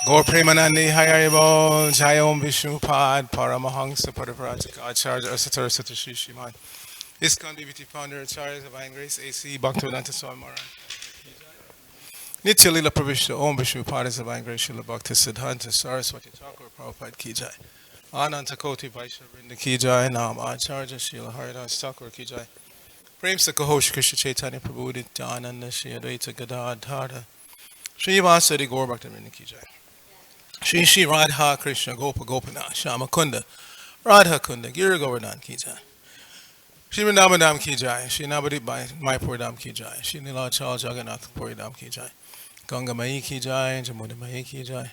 Gaur Premanandi Hayaribo Jayom Vishnu Pad Paramahansa Padavrajaka Acharya Asatar Satashi Shiman. ISKCON BBT founder Acharya Divine Grace AC Bhaktivedanta Swami Maharaj. Nitya Lila Pravishta Om Vishnu Pad Divine Grace Shila Bhakti Siddhanta Saraswati Thakur Prabhupada Ki Jai. Ananta Koti Vaishya Vrinda Ki Jai. Nam Acharya Shila Haridas Thakur Ki Jai. Prem Sakahosh Krishna Chaitanya Prabhu Nityananda Shri Advaita Gadadhara Shri Vasadi Gaur Bhaktivinoda Ki Jai. Shri Shri Radha Krishna Gopa Gopinath Shama Kunda Radha Kunda Gira Govardhan Ki Jai. Shri Vrindavan Ki Jai. Shri Navadip Mayapur Dham Ki Jai. Shri Nilachal Jagannath Puri Dham Ki Jai. Ganga Mai Ki Jai. Jamuna Mai Ki Jai.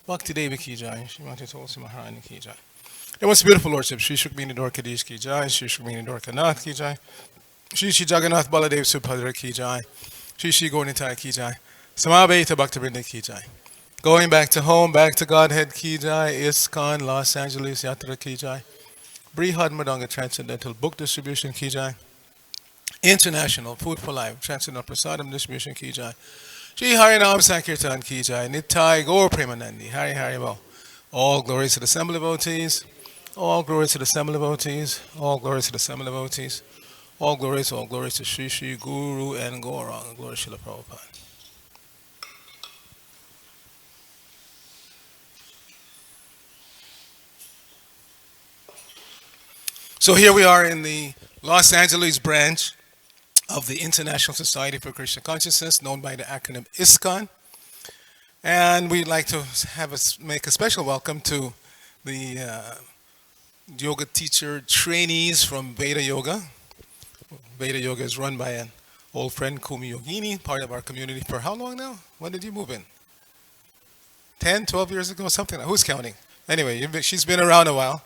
Bhakti Devi Ki Jai. Shri Mati Tulsi Maharani Ki Jai. It was beautiful lordship. Shri Shukmini Dwarkadish Ki Jai. Shri Shukmini Dwarkanath Ki Jai. Shri Shri Jagannath Baladev Subhadra Ki Jai. Shri Shri Gaurnitai Ki Jai. Samaveta Bhaktivinoda Ki Jai. Going back to home, back to Godhead Ki Jai. ISKCON Los Angeles Yatra Ki Jai. Brihad Madanga Transcendental Book Distribution Ki Jai. International Food for Life Transcendental Prasadam Distribution Ki Jai. Shri Harinam Sankirtan Ki Jai. Nittai Gaur Premanandi Hari Haribo. All glories to the Assembly devotees. All glories to the Assembly devotees. All glories to the Assembly devotees. All glories to Shri Shri Guru and Gauranga. Glory to Srila Prabhupada. So here we are in the Los Angeles branch of the International Society for Krishna Consciousness, known by the acronym ISKCON. And we'd like to make a special welcome to the yoga teacher trainees from Veda Yoga. Veda Yoga is run by an old friend, Kumi Yogini, part of our community for how long now? When did you move in? 10, 12 years ago, something like that. Who's counting? Anyway, she's been around a while.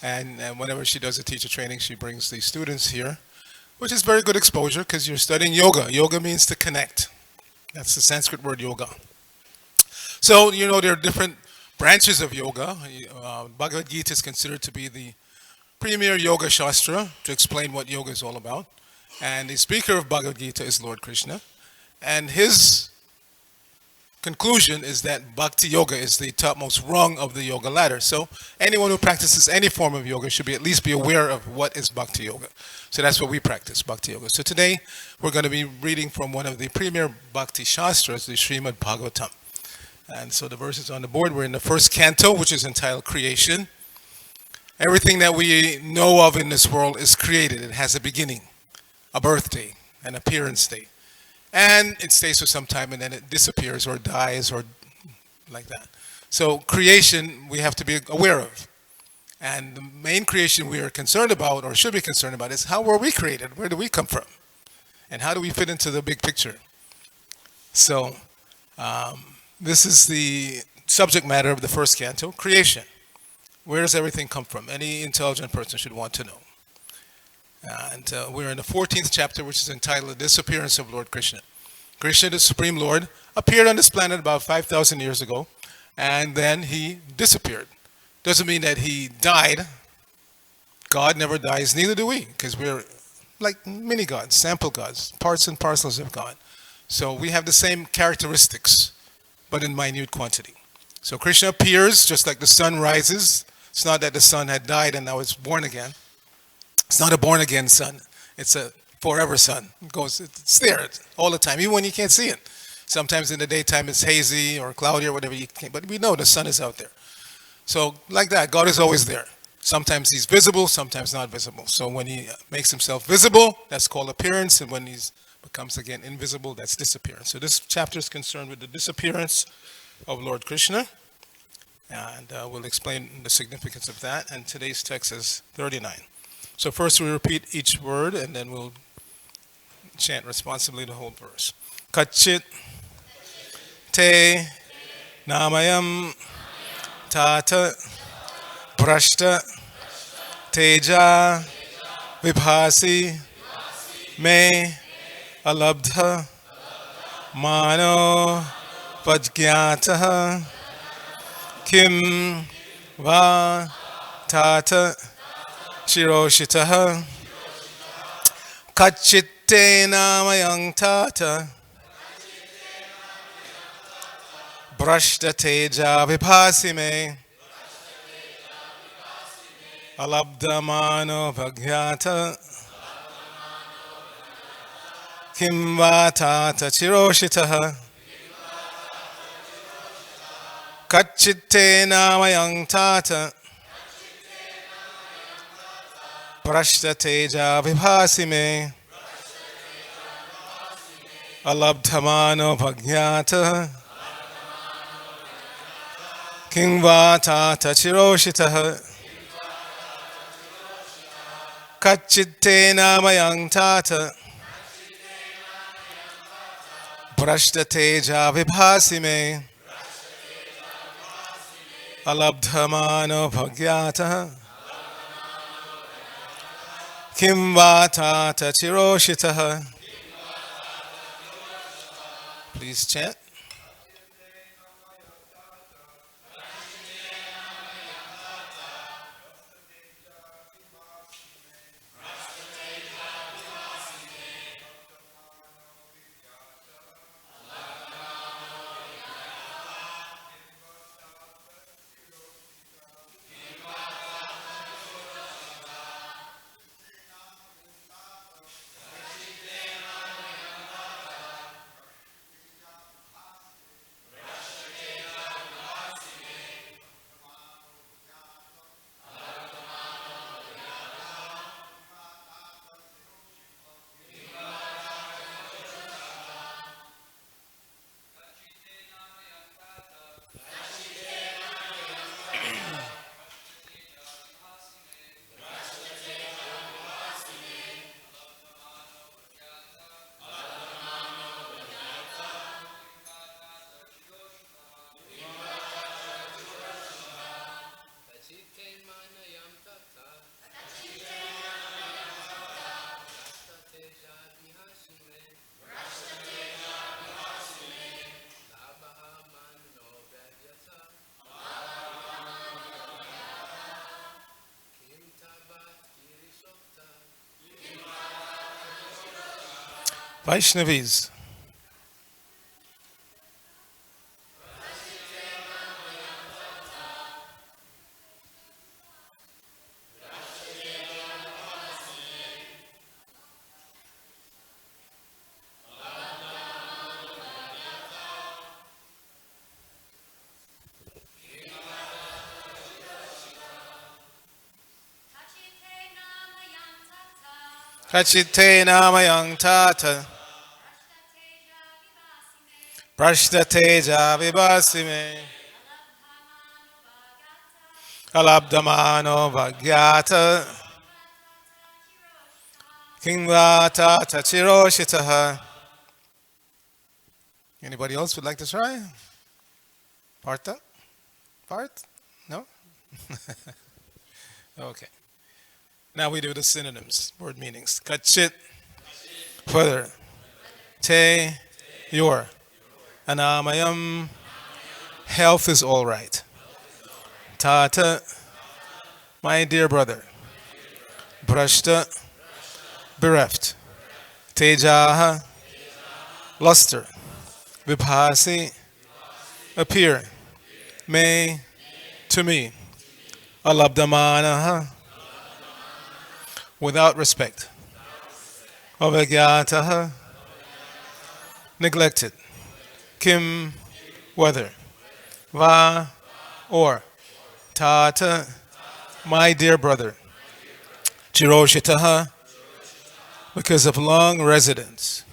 And whenever she does a teacher training, she brings the students here, which is very good exposure because you're studying yoga. Yoga means to connect. That's the Sanskrit word yoga. So, there are different branches of yoga. Bhagavad Gita is considered to be the premier yoga shastra to explain what yoga is all about. And the speaker of Bhagavad Gita is Lord Krishna. And his conclusion is that Bhakti Yoga is the topmost rung of the yoga ladder. So anyone who practices any form of yoga should at least be aware of what is Bhakti Yoga. So that's what we practice, Bhakti Yoga. So today we're going to be reading from one of the premier Bhakti Shastras, the Srimad Bhagavatam. And so the verses on the board, we're in the first canto, which is entitled Creation. Everything that we know of in this world is created. It has a beginning, a birthday, an appearance date. And it stays for some time and then it disappears or dies or like that. So creation we have to be aware of. And the main creation we are concerned about or should be concerned about is how were we created? Where do we come from? And how do we fit into the big picture? So this is the subject matter of the first canto, creation. Where does everything come from? Any intelligent person should want to know. And we're in the 14th chapter, which is entitled The Disappearance of Lord Krishna. Krishna, the Supreme Lord, appeared on this planet about 5,000 years ago, and then he disappeared. Doesn't mean that he died. God never dies, neither do we, because we're like mini gods, sample gods, parts and parcels of God. So we have the same characteristics, but in minute quantity. So Krishna appears just like the sun rises. It's not that the sun had died and now it's born again. It's not a born-again sun. It's a forever sun. It's there all the time, even when you can't see it. Sometimes in the daytime it's hazy or cloudy or whatever you can, but we know the sun is out there. So like that, God is always there. Sometimes he's visible, sometimes not visible. So when he makes himself visible, that's called appearance, and when he becomes again invisible, that's disappearance. So this chapter is concerned with the disappearance of Lord Krishna, and we'll explain the significance of that. And today's text is 39. So first we repeat each word and then we'll chant responsibly the whole verse. Kachit te namayam tata prashta teja vibhasi me alabdha mano vajgyataha kim va tata Shiroshitaha Kachitte Namayang Tata Brashta teja vibhasi me. Alabdhamano bhagyata. Kim vatata chiroshitaha. Kachitte namayang tata. Brashta teja vibhasi me. Alabdhamano bhagyata. Kim vatata chiroshitaha. Kachitte namayang tata. Brashta teja vibhasi me. Alabdhamano bhagyata. Kim vatata chiroshitaha. Please chant. Vaishnavis. Kachite namayang tata. Prashta teja vibhasi me. Alabdhamano bhagyata. Kingvata tachiroshitaha. Anybody else would like to try? Partha? Part? No? Okay. Now we do the synonyms, word meanings. Kachit, further. Te, your. Anamayam, health is all right. Tata, my dear brother. Brashta, bereft. Tejaha, luster. Vibhasi, appear. May, to me. Alabdhamanaha, without respect. Avagyataha, neglected. Kim, whether. Va, or. Tata, my dear brother. Chiroshitaha, because of long residence.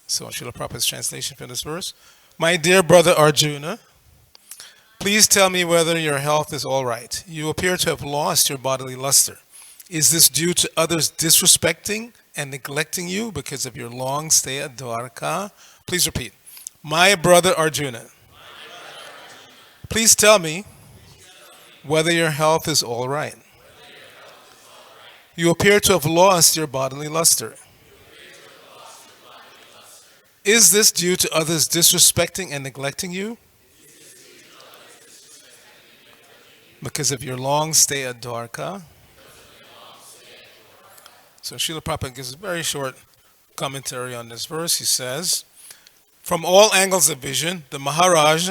So Srila Prabhupada's translation for this verse. My dear brother Arjuna, please tell me whether your health is all right. You appear to have lost your bodily luster. Is this due to others disrespecting and neglecting you because of your long stay at Dwarka? Please repeat. My brother Arjuna, please tell me whether your health is all right. You appear to have lost your bodily luster. Is this due to others disrespecting and neglecting you because of your long stay at Dwarka? So Srila Prabhupada gives a very short commentary on this verse. He says, From all angles of vision, the Maharaj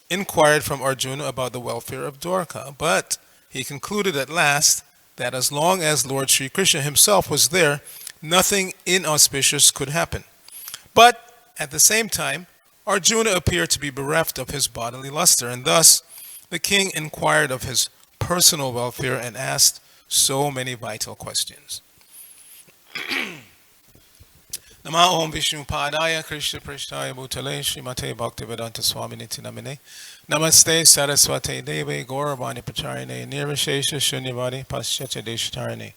inquired from Arjuna about the welfare of Dwarka, but he concluded at last that as long as Lord Sri Krishna himself was there, nothing inauspicious could happen. But at the same time, Arjuna appeared to be bereft of his bodily luster, and thus the king inquired of his personal welfare and asked so many vital questions. Nama Om Vishnu Padaya Krishna Prishtaya Bhutale Srimate Bhaktivedanta Swaminiti Namine Namaste Saraswate Deve Gauravani Pacharine Nirvishesha Shunyavadi Paschatya Deshatarine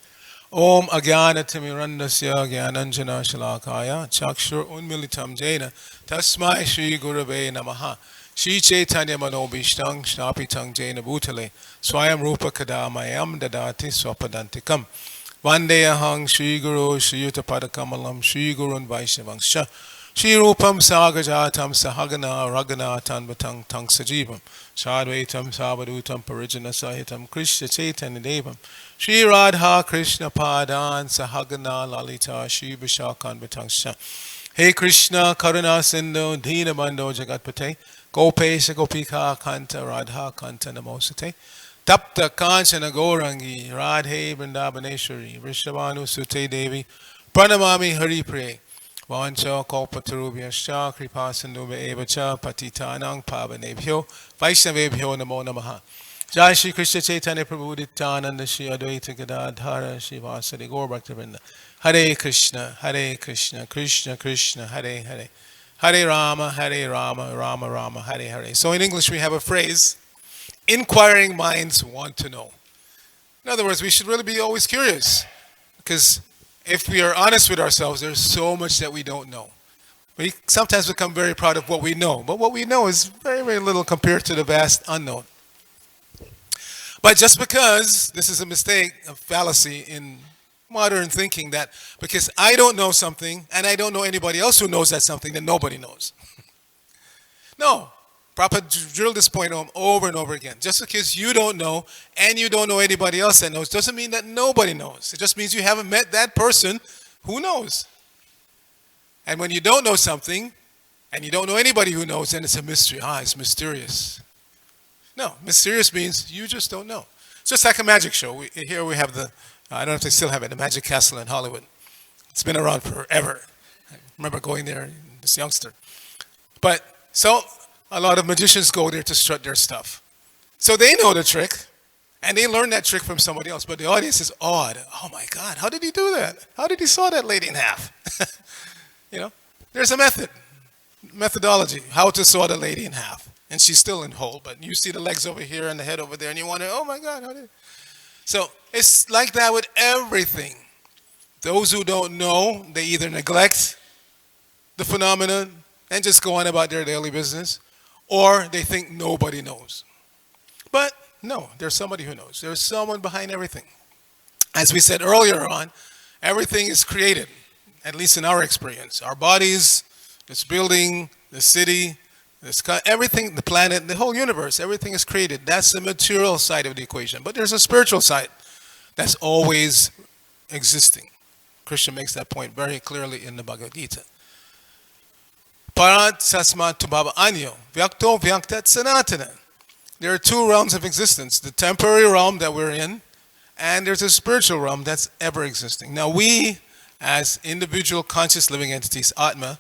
Om Agyana Timirandasya Gyananjana Shalakaya Chakshur Unmilitam Jena Tasmai Shri Gurave Namaha Shri Chaitanya Manobhishtang Snapitang Jena Bhutale Swayam Rupa Kadamayam Dadati Swapadantikam Vandeyahang Shri Guru Shri Yuttapada Kamalam Shri Gurun Vaishavangsha Shri Rupam Sagajatam Sahagana Ragana Tanvatang Tang Sajivam Sadvaitam Savadutam Parijana Sahitam Krishna Chaitanya Devam Shri Radha Krishna Padan Sahagana Lalita Shri Vishakan Vitangsha Hey Krishna Karuna Sindhu Dina Bando Jagatpate Gopesha Gopika Kanta Radha Kanta Namosate Tapta Kanchana Gaurangi Radhe Vrindavaneshwari Vrishabhanu Sute Devi Pranamami Hari Pre Vancha Kalpatarubhyascha Kripasindubhya Evacha Patitanang Pavanebhyo Vaishnavebhyo Namo Namaha Jai Shri Krishna Chaitanya Prabhu Nityananda Shri Advaita Gadadhara Shri Vasadi Gaur Bhaktivinoda Hare Krishna Krishna Krishna Hare Hare Hare Rama Rama Rama Hare Hare. So in English we have a phrase, inquiring minds want to know. In other words, we should really be always curious, because if we are honest with ourselves, there's so much that we don't know. We sometimes become very proud of what we know, but what we know is very, very little compared to the vast unknown. But just because this is a mistake, a fallacy in modern thinking, that because I don't know something and I don't know anybody else who knows that something, then nobody knows. No. Prabhupada drilled this point home over and over again. Just because you don't know and you don't know anybody else that knows doesn't mean that nobody knows. It just means you haven't met that person who knows. And when you don't know something and you don't know anybody who knows, then it's a mystery. It's mysterious. No, mysterious means you just don't know. It's just like a magic show. Here we have the, I don't know if they still have it, the Magic Castle in Hollywood. It's been around forever. I remember going there as a youngster. But so a lot of magicians go there to strut their stuff. So they know the trick, and they learn that trick from somebody else, but the audience is awed. Oh my God, how did he do that? How did he saw that lady in half? There's a methodology, how to saw the lady in half. And she's still in whole, but you see the legs over here and the head over there, and you wonder, oh my God, how did... So it's like that with everything. Those who don't know, they either neglect the phenomenon and just go on about their daily business, or they think nobody knows. But no, there's somebody who knows. There's someone behind everything. As we said earlier on, everything is created, at least in our experience. Our bodies, this building, the city, everything, the planet, the whole universe, everything is created. That's the material side of the equation. But there's a spiritual side that's always existing. Krishna makes that point very clearly in the Bhagavad Gita. Parat sasmat tubhava anyo, vyakto vyaktat sanatana. There are two realms of existence, the temporary realm that we're in, and there's a spiritual realm that's ever existing. Now we, as individual conscious living entities, Atma,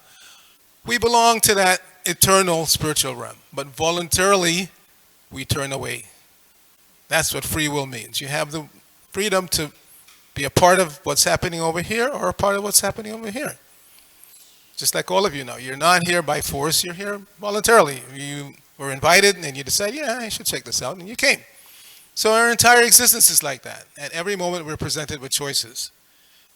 we belong to that eternal spiritual realm, but voluntarily we turn away. That's what free will means. You have the freedom to be a part of what's happening over here or a part of what's happening over here. Just like all of you know, you're not here by force, you're here voluntarily. You were invited and you decide, yeah, I should check this out, and you came. So our entire existence is like that. At every moment we're presented with choices.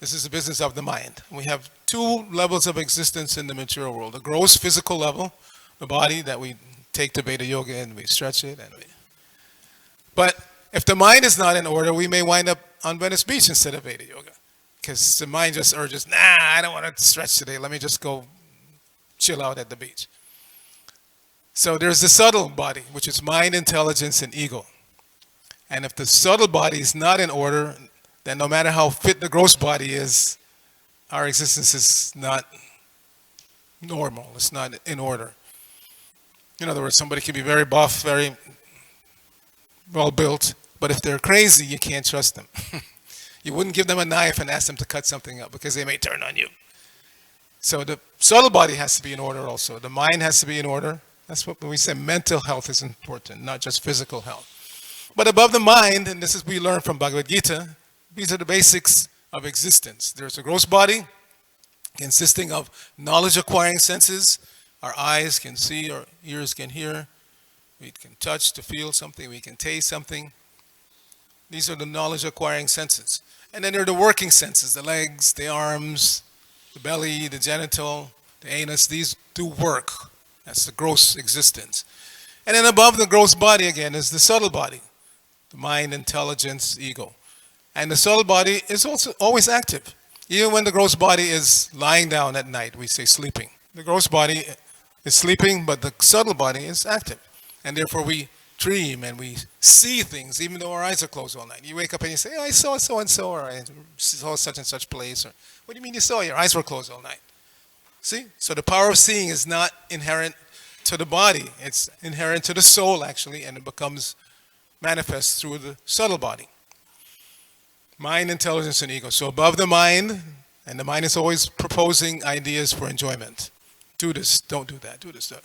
This is the business of the mind. We have two levels of existence in the material world. The gross physical level, the body that we take to Beta Yoga and we stretch it. But if the mind is not in order, we may wind up on Venice Beach instead of Beta Yoga. Because the mind just urges, I don't want to stretch today. Let me just go chill out at the beach. So there's the subtle body, which is mind, intelligence, and ego. And if the subtle body is not in order, then no matter how fit the gross body is, our existence is not normal. It's not in order. In other words, somebody can be very buff, very well built, but if they're crazy, you can't trust them. You wouldn't give them a knife and ask them to cut something up because they may turn on you. So the subtle body has to be in order also. The mind has to be in order. That's what we say mental health is important, not just physical health. But above the mind, and this is we learn from Bhagavad Gita, these are the basics of existence. There's a gross body consisting of knowledge acquiring senses. Our eyes can see, our ears can hear, we can touch to feel something, we can taste something. These are the knowledge acquiring senses. And then there are the working senses, the legs, the arms, the belly, the genital, the anus. These do work. That's the gross existence. And then above the gross body again is the subtle body, the mind, intelligence, ego. And the subtle body is also always active. Even when the gross body is lying down at night, we say sleeping. The gross body is sleeping, but the subtle body is active. And therefore we dream and we see things even though our eyes are closed all night. You wake up and you say, oh, I saw so and so, or I saw such and such place. Or what do you mean you saw? Your eyes were closed all night. See? So the power of seeing is not inherent to the body. It's inherent to the soul actually, and it becomes manifest through the subtle body. Mind, intelligence, and ego. So above the mind, and the mind is always proposing ideas for enjoyment. Do this, don't do that, do this, that.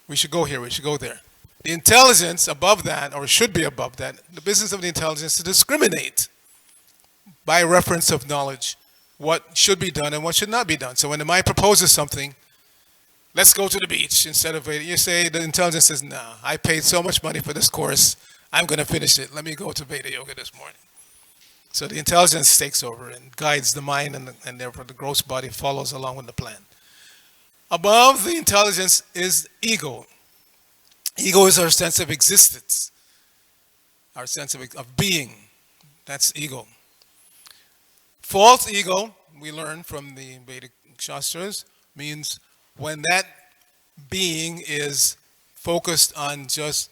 We should go here, we should go there. The intelligence above that, or should be above that, the business of the intelligence is to discriminate by reference of knowledge what should be done and what should not be done. So when the mind proposes something, let's go to the beach instead of Veda. You say the intelligence says, nah, I paid so much money for this course, I'm going to finish it. Let me go to Veda Yoga this morning. So the intelligence takes over and guides the mind, and therefore the gross body follows along with the plan. Above the intelligence is ego. Ego is our sense of existence, our sense of being. That's ego. False ego, we learn from the Vedic Shastras, means when that being is focused on just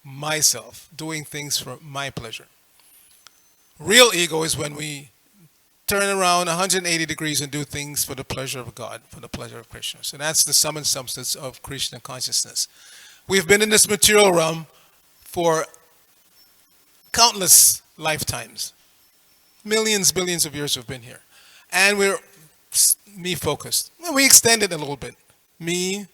myself, doing things for my pleasure. Real ego is when we turn around 180 degrees and do things for the pleasure of God, for the pleasure of Krishna. So that's the sum and substance of Krishna consciousness. We've been in this material realm for countless lifetimes. Millions, billions of years we've been here. And we're me focused. Well, we extend it a little bit. Me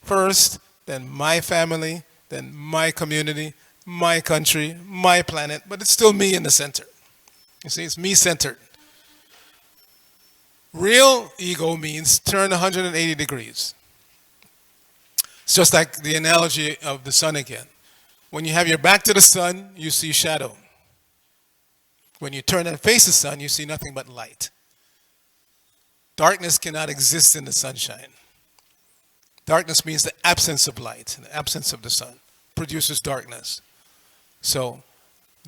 first, then my family, then my community, my country, my planet, but it's still me in the center. You see, it's me centered. Real ego means turn 180 degrees. It's just like the analogy of the sun again. When you have your back to the sun, you see shadow. When you turn and face the sun, you see nothing but light. Darkness cannot exist in the sunshine. Darkness means the absence of light, the absence of the sun produces darkness. So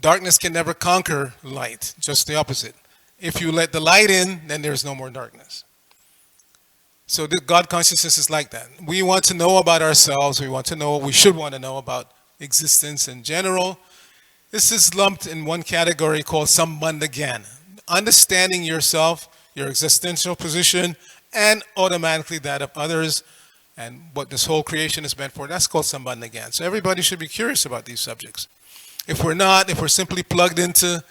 darkness can never conquer light, just the opposite. If you let the light in, then there's no more darkness. So the God consciousness is like that. We want to know about ourselves. We want to know, we should want to know about existence in general. This is lumped in one category called Sambandha Gyan. Understanding yourself, your existential position, and automatically that of others, and what this whole creation is meant for. That's called Sambandha Gyan. So everybody should be curious about these subjects. If we're not, if we're simply plugged into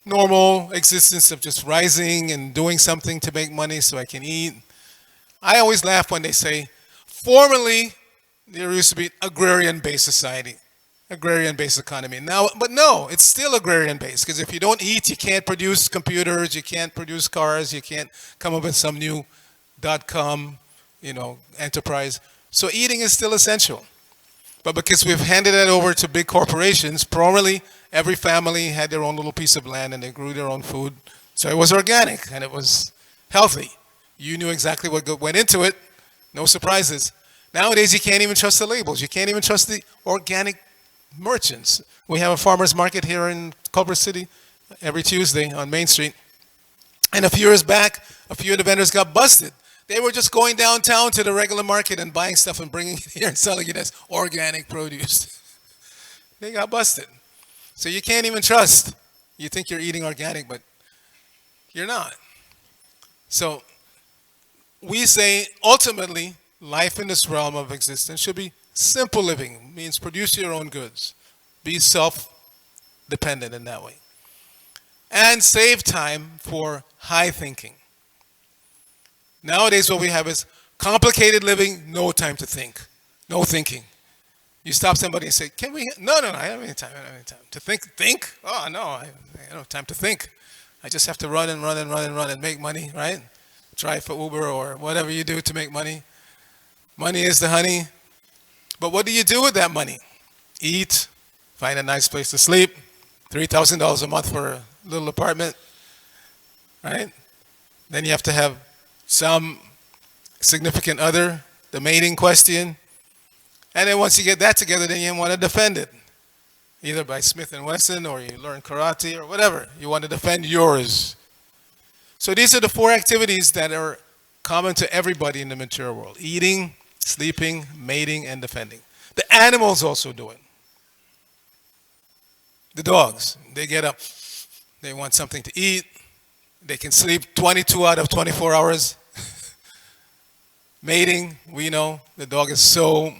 normal existence of just rising and doing something to make money so I can eat. I always laugh when they say, formerly there used to be agrarian-based society, agrarian-based economy. Now, but no, it's still agrarian-based, because if you don't eat, you can't produce computers, you can't produce cars, you can't come up with some new .com, enterprise. So eating is still essential. But because we've handed it over to big corporations, formerly every family had their own little piece of land and they grew their own food. So it was organic and it was healthy. You knew exactly what went into it. No surprises. Nowadays you can't even trust the labels. You can't even trust the organic merchants. We have a farmer's market here in Culver City every Tuesday on Main Street. And a few years back, a few of the vendors got busted. They were just going downtown to the regular market and buying stuff and bringing it here and selling it as organic produce. They got busted. So you can't even trust. You think you're eating organic, but you're not. So we say ultimately life in this realm of existence should be simple living, means produce your own goods, be self dependent in that way, and save time for high thinking. Nowadays, what we have is complicated living, no time to think, no thinking. You stop somebody and say, "Can we?" No, no, no. I don't have any time. I don't have any time to think. Think? Oh no, I don't have time to think. I just have to run and run and run and run and make money, right? Drive for Uber or whatever you do to make money. Money is the honey. But what do you do with that money? Eat, find a nice place to sleep, $3,000 a month for a little apartment, right? Then you have to have some significant other, the mating question. And then once you get that together, then you want to defend it, either by Smith and Wesson or you learn karate or whatever. You want to defend yours. So these are the four activities that are common to everybody in the material world: eating, sleeping, mating, and defending. The animals also do it. The dogs, they get up, they want something to eat, they can sleep 22 out of 24 hours. Mating, we know the dog is so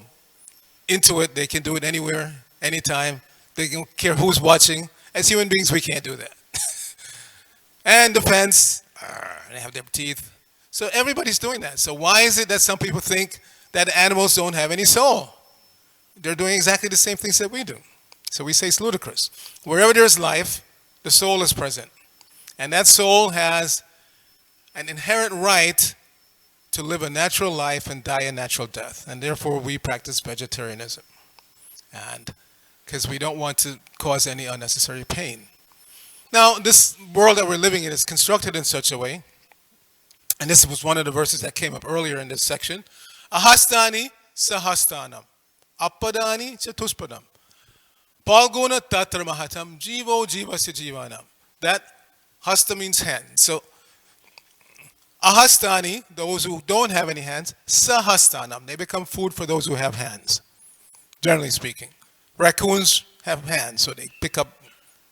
into it, they can do it anywhere, anytime. They don't care who's watching. As human beings, we can't do that. And defense, they have their teeth. So everybody's doing that. So why is it that some people think that animals don't have any soul? They're doing exactly the same things that we do. So we say it's ludicrous. Wherever there's life, the soul is present. And that soul has an inherent right to live a natural life and die a natural death. And therefore we practice vegetarianism. And because we don't want to cause any unnecessary pain. Now, this world that we're living in is constructed in such a way, and this was one of the verses that came up earlier in this section. Ahastani sahastanam, appadani chatuspadam, palguna tatra mahatam, jivo jivasya jivanam. That hasta means hand. So, ahastani, those who don't have any hands, sahastanam, they become food for those who have hands, generally speaking. Raccoons have hands, so they pick up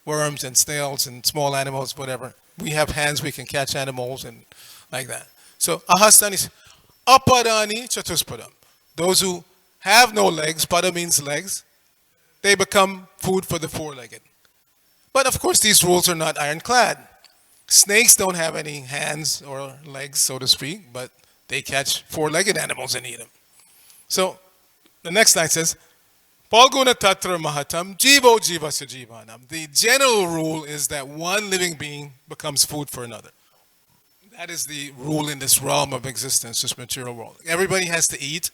worms and snails and small animals, whatever. We have hands, we can catch animals and like that. So, ahastani, aparani chatuspadam. Those who have no legs, pada means legs, they become food for the four-legged. But of course, these rules are not ironclad. Snakes don't have any hands or legs, so to speak, but they catch four-legged animals and eat them. So, the next line says, Palguna tatra mahatam jivo jivasya jivanam. The general rule is that one living being becomes food for another. That is the rule in this realm of existence, this material world. Everybody has to eat,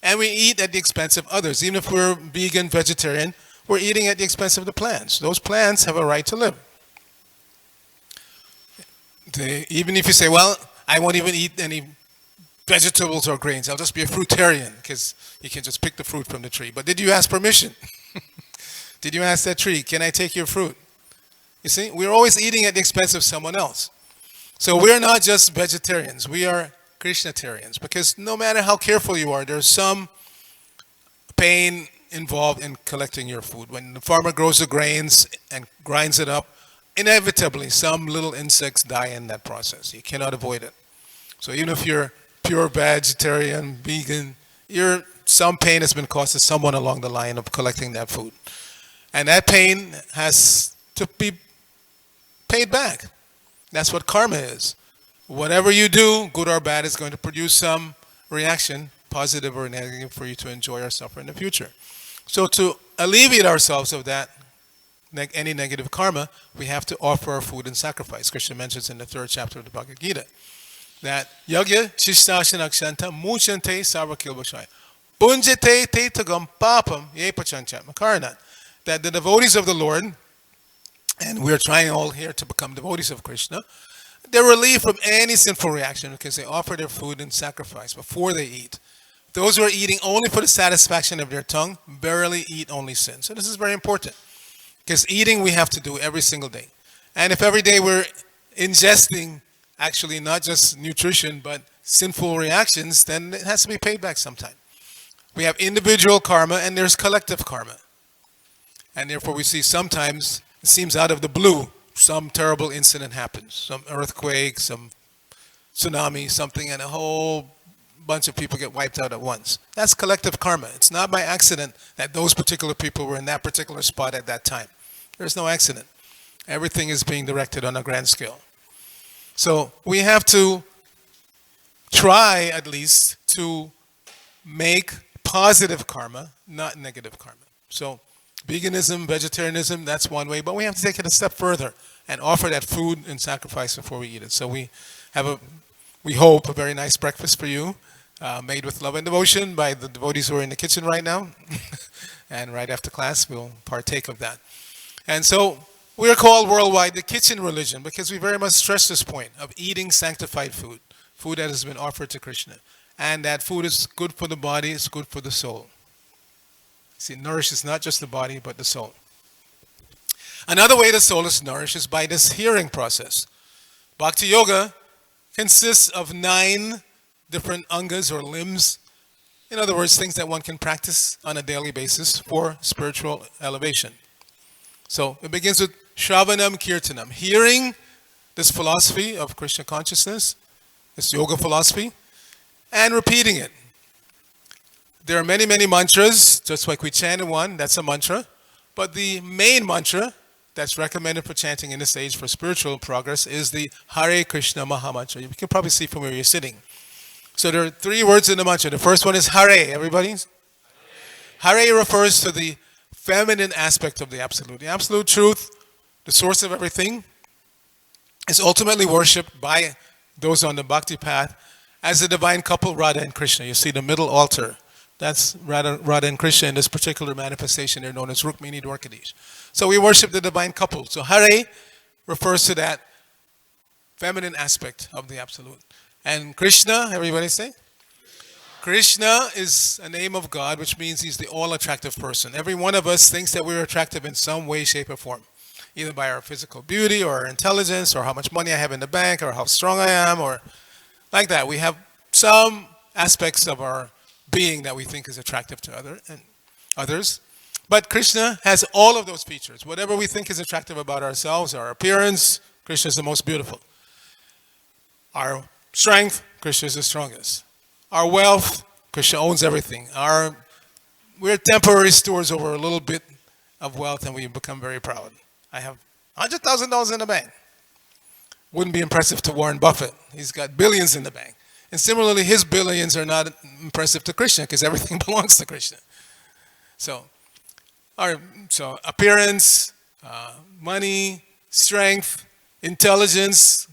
and we eat at the expense of others. Even if we're vegan, vegetarian, we're eating at the expense of the plants. Those plants have a right to live. Even if you say, well, I won't even eat any vegetables or grains. I'll just be a fruitarian because you can just pick the fruit from the tree. But did you ask permission? Did you ask that tree, can I take your fruit? You see, we're always eating at the expense of someone else. So we're not just vegetarians. We are Krishnatarians because no matter how careful you are, there's some pain involved in collecting your food. When the farmer grows the grains and grinds it up, inevitably some little insects die in that process. You cannot avoid it. So even if you're pure vegetarian, vegan, some pain has been caused to someone along the line of collecting that food. And that pain has to be paid back. That's what karma is. Whatever you do, good or bad, is going to produce some reaction, positive or negative, for you to enjoy or suffer in the future. So to alleviate ourselves of that, any negative karma, we have to offer our food in sacrifice. Krishna mentions in the 3rd chapter of the Bhagavad Gita that yagya shishtashanakshanta muchante sarvakilvashaya punjate te tagam papam ye pachancha makaranat. That the devotees of the Lord, and we're trying all here to become devotees of Krishna, they're relieved from any sinful reaction because they offer their food in sacrifice before they eat. Those who are eating only for the satisfaction of their tongue barely eat only sin. So this is very important because eating we have to do every single day. And if every day we're ingesting actually not just nutrition but sinful reactions, then it has to be paid back sometime. We have individual karma and there's collective karma. And therefore we see sometimes, it seems out of the blue, some terrible incident happens. Some earthquake, some tsunami, something, and a whole bunch of people get wiped out at once. That's collective karma. It's not by accident that those particular people were in that particular spot at that time. There's no accident. Everything is being directed on a grand scale. So we have to try at least to make positive karma, not negative karma. So veganism, vegetarianism, that's one way, but we have to take it a step further and offer that food and sacrifice before we eat it. So we have we hope, a very nice breakfast for you, made with love and devotion by the devotees who are in the kitchen right now. And right after class, we'll partake of that. And so we are called worldwide the kitchen religion because we very much stress this point of eating sanctified food, food that has been offered to Krishna. And that food is good for the body, it's good for the soul. See, it nourishes not just the body, but the soul. Another way the soul is nourished is by this hearing process. Bhakti Yoga consists of 9 different angas or limbs. In other words, things that one can practice on a daily basis for spiritual elevation. So it begins with Shravanam Kirtanam, hearing this philosophy of Krishna consciousness, this yoga philosophy, and repeating it. There are many, many mantras, just like we chanted one, that's a mantra. But the main mantra that's recommended for chanting in this age for spiritual progress is the Hare Krishna Maha Mantra. You can probably see from where you're sitting. So there are 3 words in the mantra. The first one is Hare, everybody. Hare refers to the feminine aspect of the Absolute. The Absolute Truth, the source of everything, is ultimately worshipped by those on the bhakti path as the divine couple Radha and Krishna. You see the middle altar. That's Radha and Krishna in this particular manifestation. They're known as Rukmini Dwarkadish. So we worship the divine couple. So Hare refers to that feminine aspect of the Absolute. And Krishna, everybody say? Krishna is a name of God, which means he's the all-attractive person. Every one of us thinks that we're attractive in some way, shape, or form. Either by our physical beauty or our intelligence or how much money I have in the bank or how strong I am or like that. We have some aspects of our being that we think is attractive to others. But Krishna has all of those features. Whatever we think is attractive about ourselves, our appearance, Krishna is the most beautiful. Our strength, Krishna is the strongest. Our wealth, Krishna owns everything. We're temporary stewards over a little bit of wealth and we become very proud. I have $100,000 in the bank. Wouldn't be impressive to Warren Buffett. He's got billions in the bank. And similarly, his billions are not impressive to Krishna because everything belongs to Krishna. So appearance, money, strength, intelligence,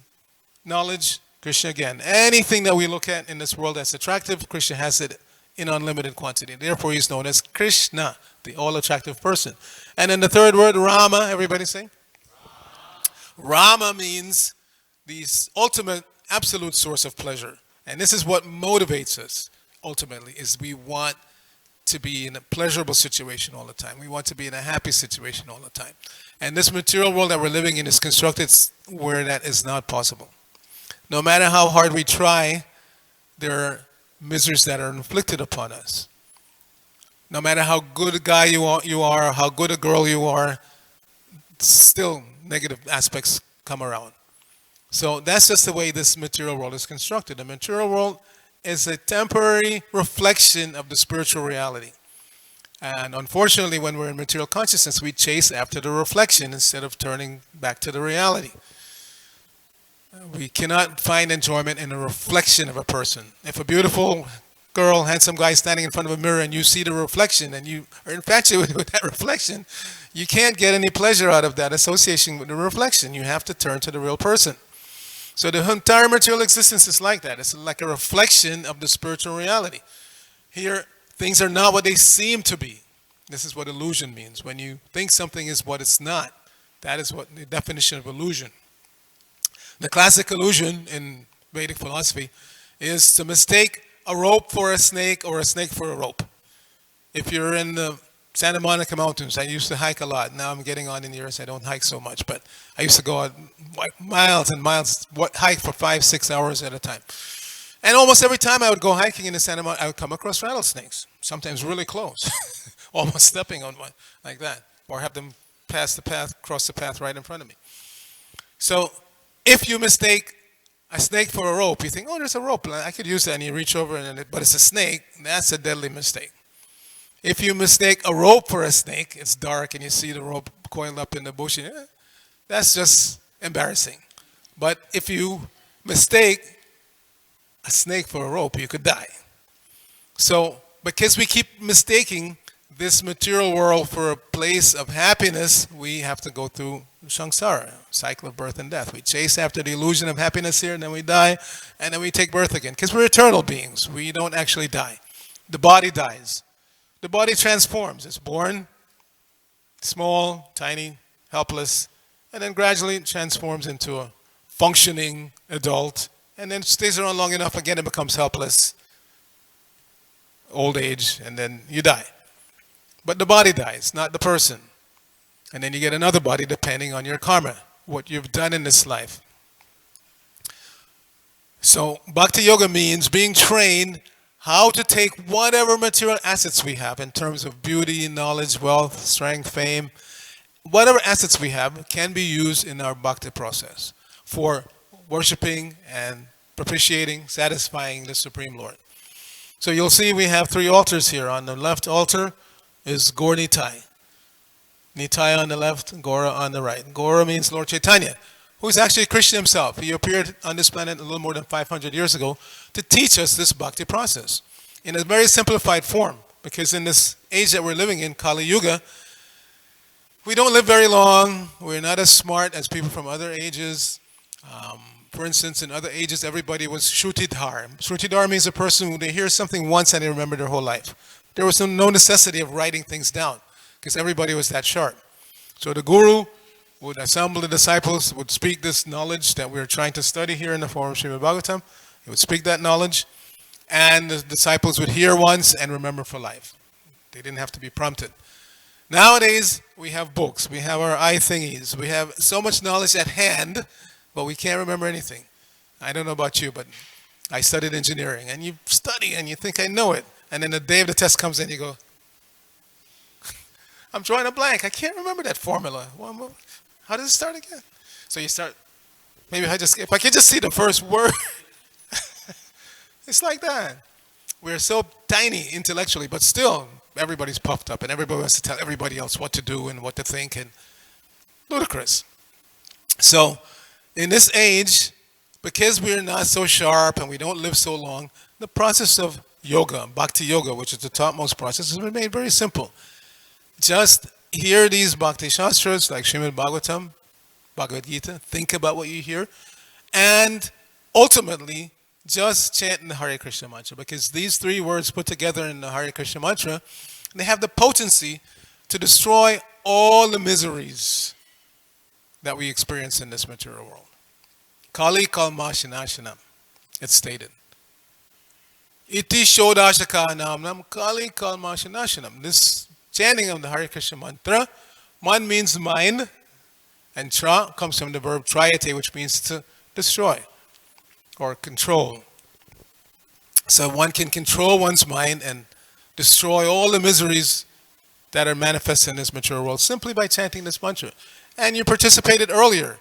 knowledge, Krishna again. Anything that we look at in this world that's attractive, Krishna has it in unlimited quantity. Therefore, he's known as Krishna, the all-attractive person. And then the third word, Rama, everybody say? Rama means the ultimate, absolute source of pleasure. And this is what motivates us, ultimately, is we want to be in a pleasurable situation all the time. We want to be in a happy situation all the time. And this material world that we're living in is constructed where that is not possible. No matter how hard we try, there are miseries that are inflicted upon us. No matter how good a guy you are, how good a girl you are, still negative aspects come around. So that's just the way this material world is constructed. The material world is a temporary reflection of the spiritual reality. And unfortunately, when we're in material consciousness, we chase after the reflection instead of turning back to the reality. We cannot find enjoyment in a reflection of a person. If a beautiful girl, handsome guy is standing in front of a mirror and you see the reflection and you are infatuated with that reflection, you can't get any pleasure out of that association with the reflection. You have to turn to the real person. So the entire material existence is like that. It's like a reflection of the spiritual reality. Here, things are not what they seem to be. This is what illusion means. When you think something is what it's not, that is what the definition of illusion. The classic illusion in Vedic philosophy is to mistake a rope for a snake or a snake for a rope. If you're in the Santa Monica Mountains, I used to hike a lot. Now I'm getting on in years, I don't hike so much, but I used to go out miles and miles, hike for 5-6 hours at a time. And almost every time I would go hiking in the Santa Monica, I would come across rattlesnakes, sometimes really close, almost stepping on one like that, or have them cross the path right in front of me. So if you mistake A snake for a rope. You think, oh, there's a rope. I could use that. And you reach over, but it's a snake. That's a deadly mistake. If you mistake a rope for a snake, it's dark and you see the rope coiled up in the bush. That's just embarrassing. But if you mistake a snake for a rope, you could die. So, because we keep mistaking this material world for a place of happiness, we have to go through samsara, cycle of birth and death. We chase after the illusion of happiness here, and then we die, and then we take birth again. Because we're eternal beings. We don't actually die. The body dies. The body transforms. It's born small, tiny, helpless, and then gradually transforms into a functioning adult, and then stays around long enough, again it becomes helpless, old age, and then you die. But the body dies, not the person. And then you get another body depending on your karma, what you've done in this life. So Bhakti Yoga means being trained how to take whatever material assets we have in terms of beauty, knowledge, wealth, strength, fame, whatever assets we have can be used in our bhakti process for worshiping and propitiating, satisfying the Supreme Lord. So you'll see we have three altars here. On the left altar is Gaur Nitai. Nitai on the left, Gaura on the right. Gaura means Lord Chaitanya, who is actually Krishna himself. He appeared on this planet a little more than 500 years ago to teach us this bhakti process in a very simplified form. Because in this age that we're living in, Kali Yuga, we don't live very long. We're not as smart as people from other ages. For instance, in other ages, everybody was Shrutidhar. Shrutidhar means a person who they hear something once and they remember their whole life. There was no necessity of writing things down because everybody was that sharp. So the guru would assemble the disciples, would speak this knowledge that we're trying to study here in the form of Srimad Bhagavatam. He would speak that knowledge, and the disciples would hear once and remember for life. They didn't have to be prompted. Nowadays, we have books, we have our eye thingies, we have so much knowledge at hand, but we can't remember anything. I don't know about you, but I studied engineering, and you study and you think I know it, and then the day of the test comes in, you go, I'm drawing a blank, I can't remember that formula. How does it start again? So you start, maybe if I could just see the first word. It's like that. We're so tiny intellectually, but still everybody's puffed up and everybody wants to tell everybody else what to do and what to think, and ludicrous. So in this age, because we're not so sharp and we don't live so long, the process of yoga, bhakti yoga, which is the topmost process, has been made very simple. Just hear these bhakti shastras like Srimad Bhagavatam, Bhagavad Gita, think about what you hear, and ultimately just chant in the Hare Krishna mantra, because these three words put together in the Hare Krishna mantra, they have the potency to destroy all the miseries that we experience in this material world. Kali kalmashinashanam, it's stated. Iti shodashaka namnam kali kalmashinashanam. This chanting of the Hare Krishna mantra, man means mind, and tra comes from the verb triate, which means to destroy or control. So one can control one's mind and destroy all the miseries that are manifest in this material world simply by chanting this mantra. And you participated earlier.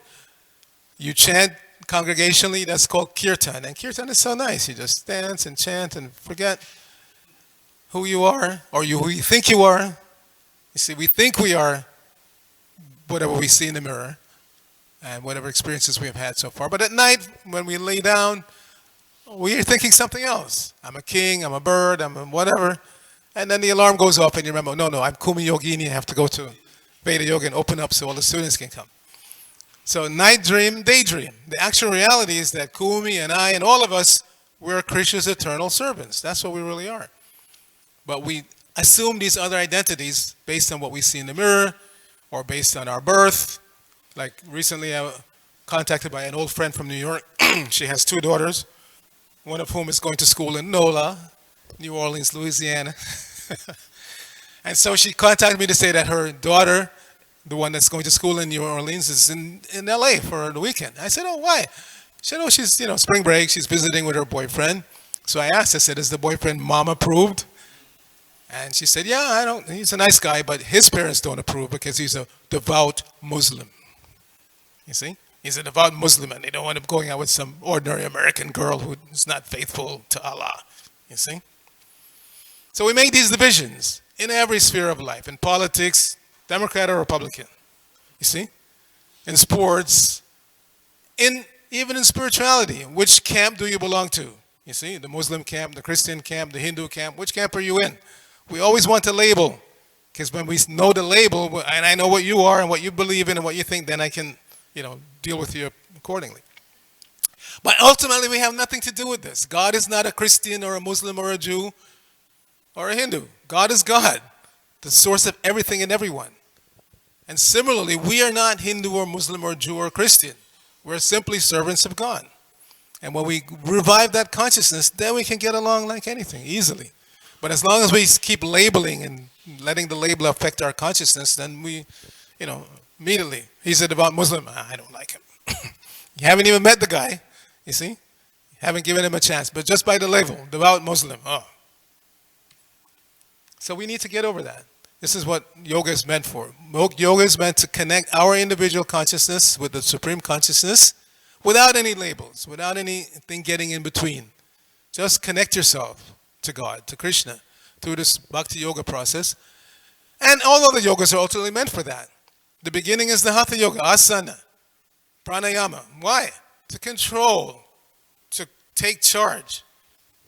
You chant congregationally, that's called kirtan. And kirtan is so nice. You just dance and chant and forget who you are, or who you think you are. You see, we think we are whatever we see in the mirror and whatever experiences we have had so far. But at night, when we lay down, we are thinking something else. I'm a king, I'm a bird, I'm a whatever. And then the alarm goes off and you remember, no, I'm Kumi Yogini, I have to go to Veda Yoga and open up so all the students can come. So night dream, daydream. The actual reality is that Kumi and I and all of us, we're Krishna's eternal servants. That's what we really are. But we assume these other identities based on what we see in the mirror or based on our birth. Like recently I was contacted by an old friend from New York. She has two daughters, one of whom is going to school in NOLA, New Orleans, Louisiana. And so she contacted me to say that her daughter, the one that's going to school in New Orleans, is in LA for the weekend. I said, oh, why? She said, oh, she's, spring break, she's visiting with her boyfriend. So I asked, I said, is the boyfriend mom approved? And she said, yeah, he's a nice guy, but his parents don't approve because he's a devout Muslim. You see? He's a devout Muslim and they don't want him going out with some ordinary American girl who is not faithful to Allah. You see? So we make these divisions in every sphere of life. In politics, Democrat or Republican. You see? In sports, even in spirituality. Which camp do you belong to? You see? The Muslim camp, the Christian camp, the Hindu camp. Which camp are you in? We always want a label. Because when we know the label, and I know what you are and what you believe in and what you think, then I can, deal with you accordingly. But ultimately, we have nothing to do with this. God is not a Christian or a Muslim or a Jew or a Hindu. God is God, the source of everything and everyone. And similarly, we are not Hindu or Muslim or Jew or Christian. We're simply servants of God. And when we revive that consciousness, then we can get along like anything, easily. But as long as we keep labeling and letting the label affect our consciousness, then we, immediately, he's a devout Muslim. I don't like him. You haven't even met the guy, you see? You haven't given him a chance. But just by the label, devout Muslim, oh. So we need to get over that. This is what yoga is meant for. Yoga is meant to connect our individual consciousness with the supreme consciousness without any labels, without anything getting in between. Just connect yourself to God, to Krishna, through this bhakti yoga process. And all of the yogas are ultimately meant for that. The beginning is the hatha yoga, asana, pranayama. Why? To control, to take charge.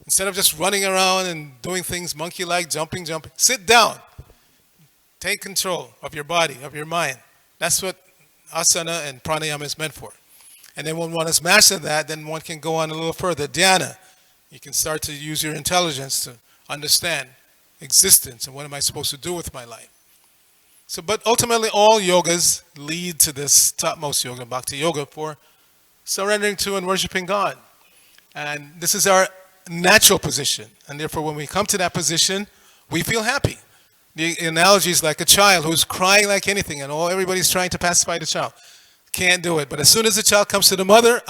Instead of just running around and doing things monkey-like, jumping. Sit down. Take control of your body, of your mind. That's what asana and pranayama is meant for. And then when one has mastered that, then one can go on a little further. Dhyana. You can start to use your intelligence to understand existence and what am I supposed to do with my life. So, but ultimately all yogas lead to this topmost yoga, bhakti yoga, for surrendering to and worshiping God. And this is our natural position. And therefore when we come to that position, we feel happy. The analogy is like a child who's crying like anything and everybody's trying to pacify the child. Can't do it. But as soon as the child comes to the mother,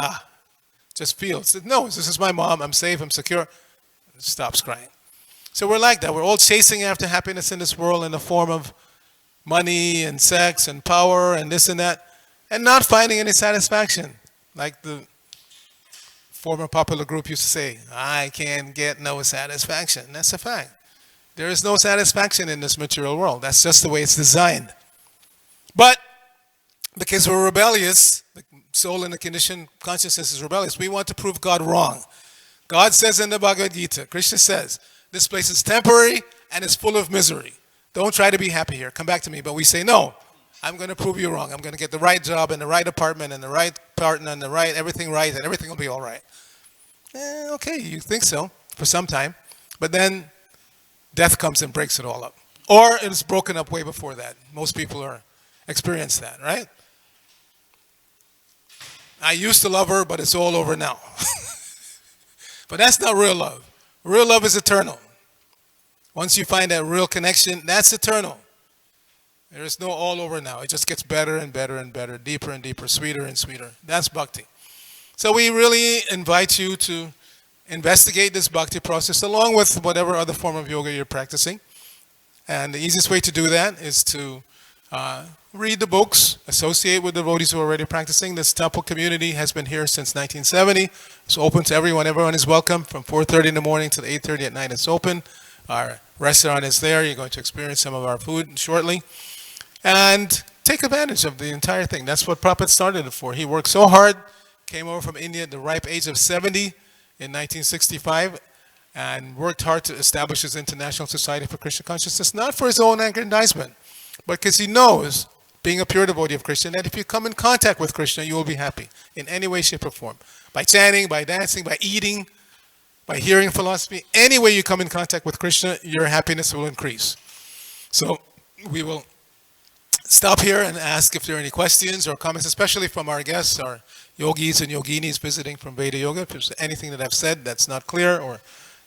just feels, no, this is my mom, I'm safe, I'm secure. Stops crying. So we're like that. We're all chasing after happiness in this world in the form of money and sex and power and this and that, and not finding any satisfaction. Like the former popular group used to say, I can get no satisfaction. That's a fact. There is no satisfaction in this material world. That's just the way it's designed. But because we're rebellious, the soul in the conditioned consciousness is rebellious, we want to prove God wrong. God says in the Bhagavad Gita, Krishna says, this place is temporary and it's full of misery. Don't try to be happy here. Come back to me. But we say, no, I'm going to prove you wrong. I'm going to get the right job and the right apartment and the right partner and everything right, and everything will be all right. Okay, you think so for some time. But then death comes and breaks it all up. Or it's broken up way before that. Most people experience that, right? I used to love her, but it's all over now. But that's not real love. Real love is eternal. Once you find that real connection, that's eternal. There is no all over now. It just gets better and better and better, deeper and deeper, sweeter and sweeter. That's bhakti. So we really invite you to investigate this bhakti process along with whatever other form of yoga you're practicing. And the easiest way to do that is to read the books, associate with devotees who are already practicing. This temple community has been here since 1970. It's open to everyone. Everyone is welcome from 4:30 in the morning to 8:30 at night. It's open. Our restaurant is there. You're going to experience some of our food shortly. And take advantage of the entire thing. That's what Prabhupada started it for. He worked so hard, came over from India at the ripe age of 70 in 1965, and worked hard to establish his International Society for Krishna Consciousness, not for his own aggrandizement, but because he knows, being a pure devotee of Krishna, that if you come in contact with Krishna, you will be happy in any way, shape, or form. By chanting, by dancing, by eating, by hearing philosophy, any way you come in contact with Krishna, your happiness will increase. So we will stop here and ask if there are any questions or comments, especially from our guests, our yogis and yoginis visiting from Veda Yoga. If there's anything that I've said that's not clear or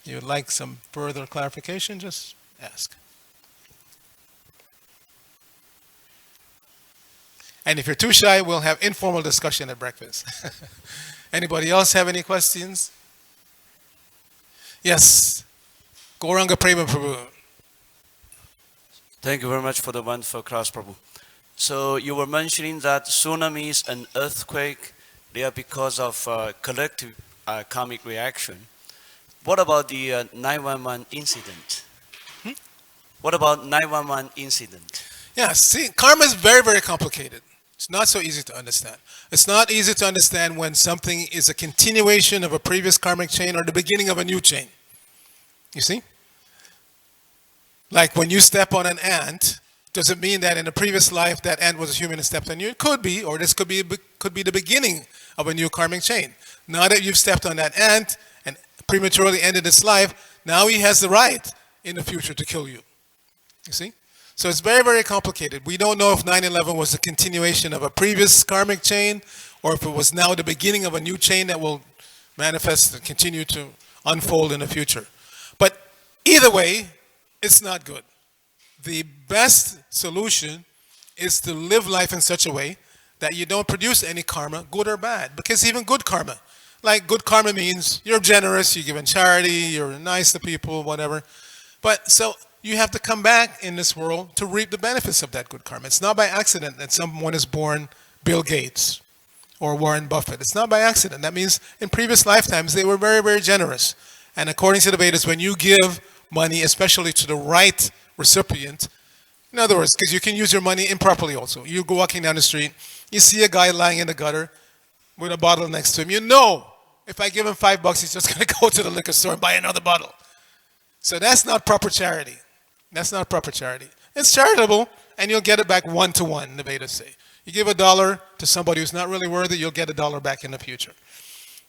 you would like some further clarification, just ask. And if you're too shy, we'll have informal discussion at breakfast. Anybody else have any questions? Yes. Gauranga Prema Prabhu. Thank you very much for the wonderful class, Prabhu. So you were mentioning that tsunamis and earthquake, they are because of collective karmic reaction. What about the 911 incident? Hmm? What about 911 incident? Yeah, see, karma is very, very complicated. It's not so easy to understand. It's not easy to understand when something is a continuation of a previous karmic chain or the beginning of a new chain. You see? Like when you step on an ant, does it mean that in a previous life that ant was a human and stepped on you? It could be, or this could be the beginning of a new karmic chain. Now that you've stepped on that ant and prematurely ended its life, now he has the right in the future to kill you. You see? So it's very, very complicated. We don't know if 9/11 was a continuation of a previous karmic chain or if it was now the beginning of a new chain that will manifest and continue to unfold in the future. But either way, it's not good. The best solution is to live life in such a way that you don't produce any karma, good or bad. Because even good karma, like good karma means you're generous, you give in charity, you're nice to people, whatever. But so you have to come back in this world to reap the benefits of that good karma. It's not by accident that someone is born Bill Gates or Warren Buffett. It's not by accident. That means in previous lifetimes they were very, very generous. And according to the Vedas, when you give money, especially to the right recipient, in other words, because you can use your money improperly also. You go walking down the street, you see a guy lying in the gutter with a bottle next to him. You know, if I give him $5, he's just going to go to the liquor store and buy another bottle. So that's not proper charity. That's not proper charity. It's charitable, and you'll get it back 1-to-1, the Vedas say. You give $1 to somebody who's not really worthy, you'll get $1 back in the future.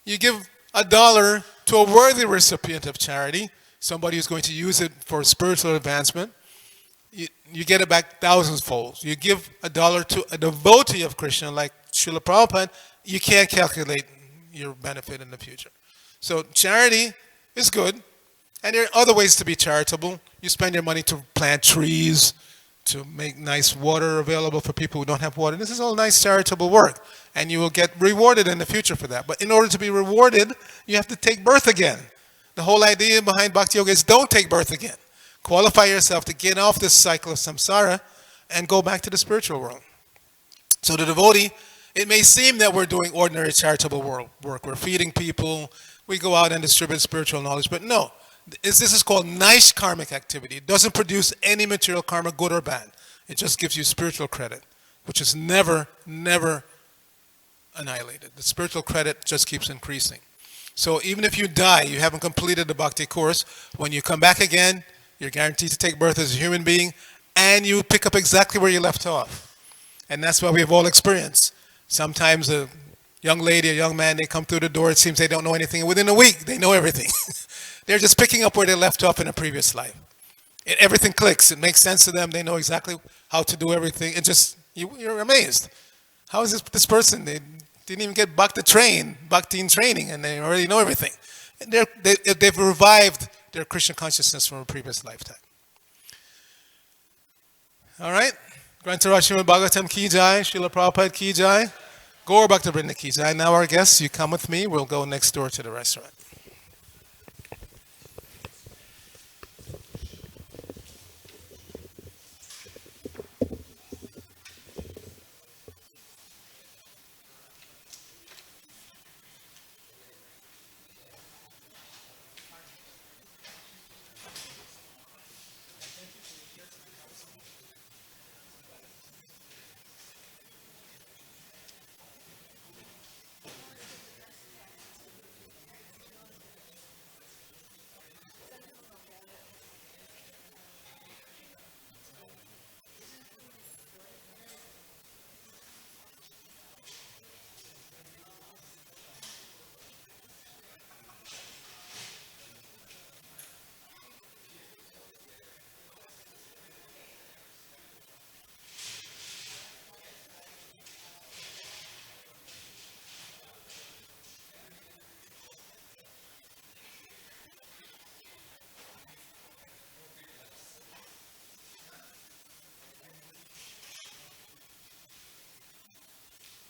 You give $1 to a worthy recipient of charity, somebody who's going to use it for spiritual advancement, you get it back thousands fold. You give $1 to a devotee of Krishna like Srila Prabhupada, you can't calculate your benefit in the future. So charity is good, and there are other ways to be charitable. You spend your money to plant trees, to make nice water available for people who don't have water. This is all nice charitable work, and you will get rewarded in the future for that. But in order to be rewarded, you have to take birth again. The whole idea behind Bhakti Yoga is don't take birth again. Qualify yourself to get off this cycle of samsara and go back to the spiritual world. So the devotee, it may seem that we're doing ordinary charitable work. We're feeding people, we go out and distribute spiritual knowledge, but no. This is called nice karmic activity. It doesn't produce any material karma, good or bad. It just gives you spiritual credit, which is never, never annihilated. The spiritual credit just keeps increasing. So even if you die, you haven't completed the bhakti course, when you come back again, you're guaranteed to take birth as a human being, and you pick up exactly where you left off. And that's what we have all experienced. Sometimes a young lady, a young man, they come through the door, it seems they don't know anything, and within a week, they know everything. They're just picking up where they left off in a previous life. Everything clicks. It makes sense to them. They know exactly how to do everything. It just, you're amazed. How is this person? They didn't even get bhakti training, and they already know everything. And they've revived their Krishna consciousness from a previous lifetime. All right? Grantaraj Srimad Bhagavatam ki jai, Srila Prabhupada ki jai, Gaur Bhakta Vrinda ki jai. Now our guests, you come with me. We'll go next door to the restaurant.